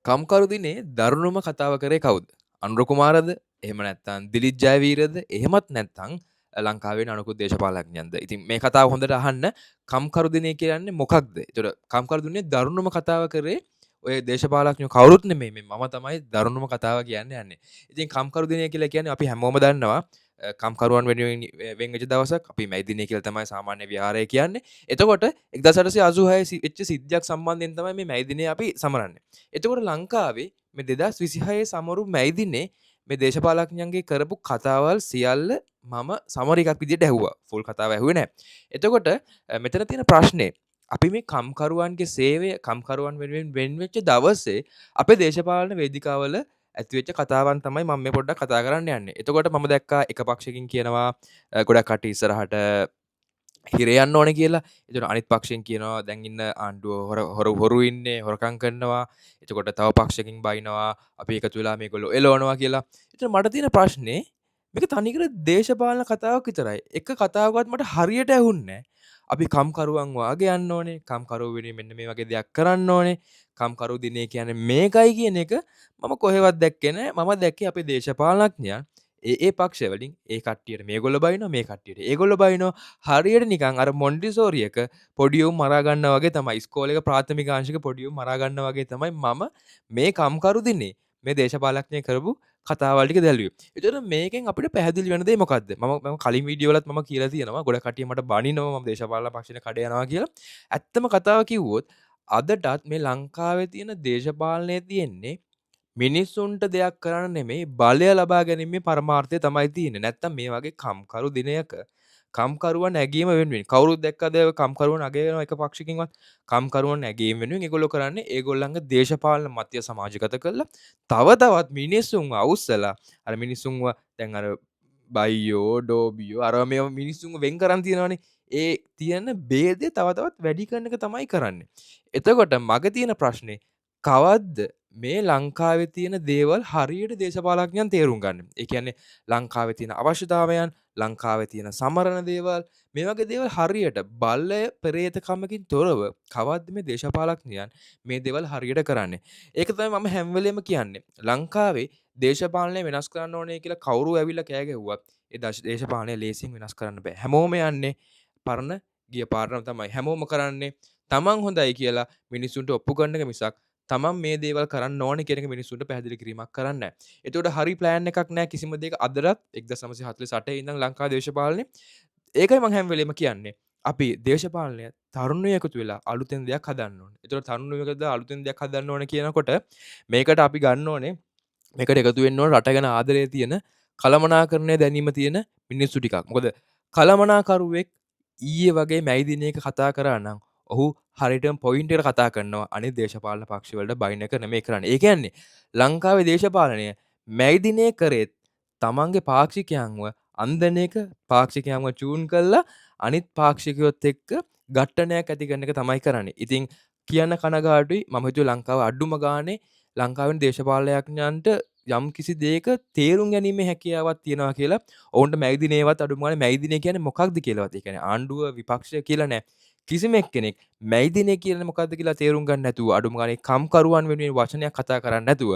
කම්කරු දිනේ දරුණුම කතාව කරේ කවුද? අනුර කුමාරද? එහෙම නැත්නම් දිලිත් ජයවීරද? එහෙමත් නැත්නම් ලංකාවේ අනිකුත් දේශපාලඥයන්ද? ඉතින් මේ කතාව හොඳට අහන්න. කම්කරු දිනේ කියන්නේ මොකක්ද? ඒතර කම්කරු දිනේ දරුණුම කතාව කරේ ඔය දේශපාලඥයෝ කවුරුත් නෙමෙයි මේ මම තමයි දරුණුම කතාව කියන්න යන්නේ. ඉතින් කම්කරු දිනේ කියලා කියන්නේ අපි හැමෝම දන්නවා කම්කරුවන් වෙනුවෙන් වෙන් වෙච්ච දවසක් අපි මැයි දිනේ කියලා තමයි සාමාන්‍ය විහාරය කියන්නේ. එතකොට 1886 වෙච්ච සිද්ධියක් සම්බන්ධයෙන් තමයි මේ මැයි දිනේ අපි සමරන්නේ. එතකොට ලංකාවේ මේ 2026 සමරු මැයි දිනේ මේ දේශපාලඥයන්ගේ කරපු කතාවල් සියල්ල මම සමරි එකක් විදිහට ඇහුවා. ෆුල් කතාව ඇහුවේ නැහැ. එතකොට මෙතන තියෙන ප්‍රශ්නේ අපි මේ කම්කරුවන්ගේ සේවය කම්කරුවන් වෙනුවෙන් වෙන් වෙච්ච දවසේ අපේ දේශපාලන වේදිකාවල ඇතිවෙච්ච කතාවන් තමයි මම මේ පොඩ්ඩක් කතා කරන්න යන්නේ. එතකොට මම දැක්කා එක පක්ෂයකින් කියනවා ගොඩක් කට්ටිය ඉස්සරහට හිර යන්න ඕනේ කියලා. එතකොට අනිත් පක්ෂයෙන් කියනවා දැන් ඉන්න ආණ්ඩුව හොරු ඉන්නේ හොරකම් කරනවා. එතකොට තව පක්ෂයකින් බයිනවා අපි එකතු වෙලා මේගොල්ලෝ එලවනවා කියලා. එතකොට මට තියෙන ප්‍රශ්නේ මේක තනිකර දේශපාලන කතාවක් විතරයි. එක කතාවක්වත් මට හරියට ඇහුන්නේ නැහැ. අපි කම්කරුවන් වාගේ යන්න ඕනේ. කම්කරුවෝ වෙනුවෙන් මෙන්න මේ වගේ දෙයක් කරන්න ඕනේ. කම්කරු දිනේ කියන්නේ මේකයි කියන එක මම කොහෙවත් දැක්කේ නැහැ. මම දැක්කේ අපේ දේශපාලනඥයන් ඒ පක්ෂ වලින් ඒ කට්ටියට මේගොල්ලෝ බයිනවා මේ කට්ටියට ඒගොල්ලෝ බයිනවා හරියට නිකන් අර මොන්ටිසෝරි එක පොඩි උන් මරා ගන්නවා වගේ තමයි ඉස්කෝලේක ප්‍රාථමික අංශික පොඩි උන් මරා ගන්නවා වගේ තමයි මම මේ කම්කරු දිනේ මේ දේශපාලඥය කරපු කතාවල් ටික දැල්ලුවේ. ඒතර මේකෙන් අපිට පැහැදිලි වෙන දේ මොකද්ද? මම කලින් වීඩියෝ වලත් මම කියලා තියෙනවා ගොඩක් කට්ටිය මට බනිනවා මම දේශපාලන පක්ෂේ කඩ යනවා කියලා. ඇත්තම කතාව කිව්වොත් අදටත් මේ ලංකාවේ තියෙන දේශපාලනයේ තියෙන්නේ මිනිස්සුන්ට දෙයක් කරන්න නෙමෙයි බලය ලබා ගැනීමේ පරමාර්ථය තමයි තියෙන්නේ. නැත්තම් මේ වගේ කම්කරු දිනයක කම්කරුවන් නැගීම වෙනුවෙන් කවුරුත් දැක්කද ඔය කම්කරුවන් අගයන එක පක්ෂකින්වත් කම්කරුවන් නැගීම වෙනුවෙන් ඒගොල්ලෝ කරන්නේ ඒගොල්ලන්ගේ දේශපාලන මතය සමාජගත කරලා තව තවත් මිනිස්සුන්ව අවුස්සලා අර මිනිස්සුන්ව දැන් අර බයියෝ ඩෝබියෝ අර මේ මිනිස්සුන්ව වෙන් කරන් තියනවනේ ඒ තියෙන ભેදේ තව තවත් වැඩි කරන එක තමයි කරන්නේ. එතකොට මගේ තියෙන ප්‍රශ්නේ කවද්ද මේ ලංකාවේ තියෙන දේවල් හරියට දේශපාලඥයන් තේරුම් ගන්න. ඒ කියන්නේ ලංකාවේ තියෙන අවශ්‍යතාවයන්, ලංකාවේ තියෙන සමරන දේවල්, මේ වගේ දේවල් හරියට බල්ලය පෙරේතකමකින් තොරව කවද්ද මේ දේශපාලඥයන් මේ දේවල් හරියට කරන්නේ. ඒක තමයි මම හැම වෙලේම කියන්නේ. ලංකාවේ දේශපාලනය වෙනස් කරන්න ඕනේ කියලා කවුරු ඇවිල්ලා කෑ ගැහුවත් ඒ දේශපාලනය ලේසියෙන් වෙනස් කරන්න බෑ. හැමෝම යන්නේ පරණ ගිය පාරටම තමයි. හැමෝම කරන්නේ තමන් හොඳයි කියලා මිනිස්සුන්ට ඔප්පු කරන එක මිසක් තමන් මේ දේවල් කරන්න ඕනේ කියන එක මිනිස්සුන්ට පැහැදිලි කිරීමක් කරන්නේ නැහැ. ඒතකොට හරි ප්ලෑන් එකක් නැහැ කිසිම දෙයක අදටත් 1948 ඉඳන් ලංකාවේ දේශපාලනේ. ඒකයි මම හැම වෙලේම කියන්නේ. අපි දේශපාලනය තරුණයෝ එකතු වෙලා අලුතෙන් දෙයක් හදන්න ඕනේ. ඒතකොට තරුණයෝ එකතු වෙලා අලුතෙන් දෙයක් හදන්න ඕනේ කියනකොට මේකට අපි ගන්න ඕනේ මේකට එකතු වෙන්න ඕනේ රට ගැන ආදරය තියෙන කළමනාකරණය දැනීම තියෙන මිනිස්සු ටිකක්. මොකද කළමනාකරුවෙක් ඊයේ වගේ මැයි දිනයක කතා කරා නම් ඔහු හරියටම පොයින්ට් එකට කතා කරනවා අනිත් දේශපාලන පක්ෂ වලට බයින් එක නෙමෙයි කරන්නේ. ඒ කියන්නේ ලංකාවේ දේශපාලනය මැයි දිනේ කරේත් තමන්ගේ පාක්ෂිකයන්ව අන්දන එක පාක්ෂිකයන්ව චූන් කරලා අනිත් පාක්ෂිකයොත් එක්ක ඝට්ටනයක් ඇති කරන එක තමයි කරන්නේ. ඉතින් කියන්න කනගාටුයි මම හිතුවේ ලංකාව අඩුම ගානේ ලංකාවෙන් දේශපාලනඥයන්ට යම් කිසි දෙයක තේරුම් ගැනීමේ හැකියාවක් තියෙනවා කියලා. ඔවුන්ට මැයි දිනේවත් අඩුම ගානේ මැයි දිනේ කියන්නේ මොකක්ද කියලාවත්. ඒ කියන්නේ ආණ්ඩුව විපක්ෂය කියලා නෑ. කිසිම එක්කෙනෙක් මැයි දිනේ කියන්නේ මොකක්ද කියලා තේරුම් ගන්න නැතුව අඩුම ගානේ කම්කරුවන් වෙනුවෙන් වචනයක් කතා කරන්නේ නැතුව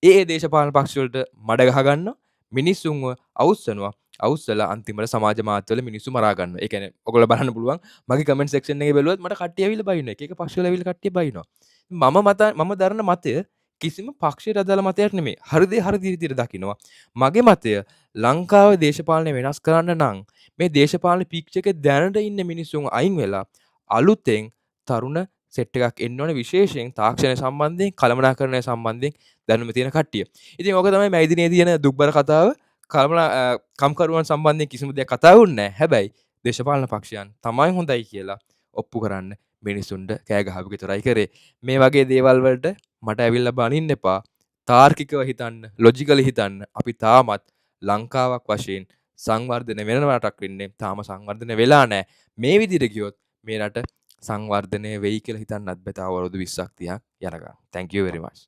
ඒ දේශපාලන පක්ෂ වලට මඩ ගහ ගන්නවා. මිනිස්සුන්ව අවුස්සනවා. අවුස්සලා අන්තිමට සමාජ මාධ්‍යවල මිනිස්සු මරා ගන්නවා. ඒ කියන්නේ ඔයගොල්ලෝ බලන්න පුළුවන් මගේ කමෙන්ට් සෙක්ෂන් එකේ බැලුවත් මට කට්ටිය ඇවිල්ලා බයිනවා. එක එක පක්ෂ වල ඇවිල්ලා කට්ටිය බයිනවා. මම දරන මතය කිසිම පක්ෂයට අදාළ මතයක් නෙමෙයි. හරි දේ හරි විදිහට දකිනවා. මගේ මතය ලංකාවේ දේශපාලනය වෙනස් කරන්න නම් මේ දේශපාලන පිච් එකේ දැනට ඉන්න මිනිස්සුන් අයින් වෙලා අලුතෙන් තරුණ සෙට් එකක් එන්න ඕනේ විශේෂයෙන් තාක්ෂණය සම්බන්ධයෙන් කළමනාකරණය සම්බන්ධයෙන් දැනුම තියෙන කට්ටිය. ඉතින් ඕක තමයි මැයි දිනේ තියෙන දුක්බර කතාව. කම්කරුවන් සම්බන්ධයෙන් කිසිම දෙයක් කතා වුන්නේ නැහැ. හැබැයි දේශපාලන පක්ෂයන් තමයි හොඳයි කියලා ඔප්පු කරන්න මිනිසුන්ට කෑ ගහපු විතරයි කරේ. මේ වගේ දේවල් වලට මට ඇවිල්ලා බනින්න එපා. තාර්කිකව හිතන්න, ලොජිකලි හිතන්න. අපි තාමත් ලංකාවක් වශයෙන් සංවර්ධනය වෙන රටක් වෙන්නේ. තාම සංවර්ධනය වෙලා නැහැ. මේ විදිහට ගියොත් මේ රට සංවර්ධනය වෙයි කියලා හිතන්නත් බෑ. තව අවුරුදු 20ක් 30ක් යනකම්. Thank you very much.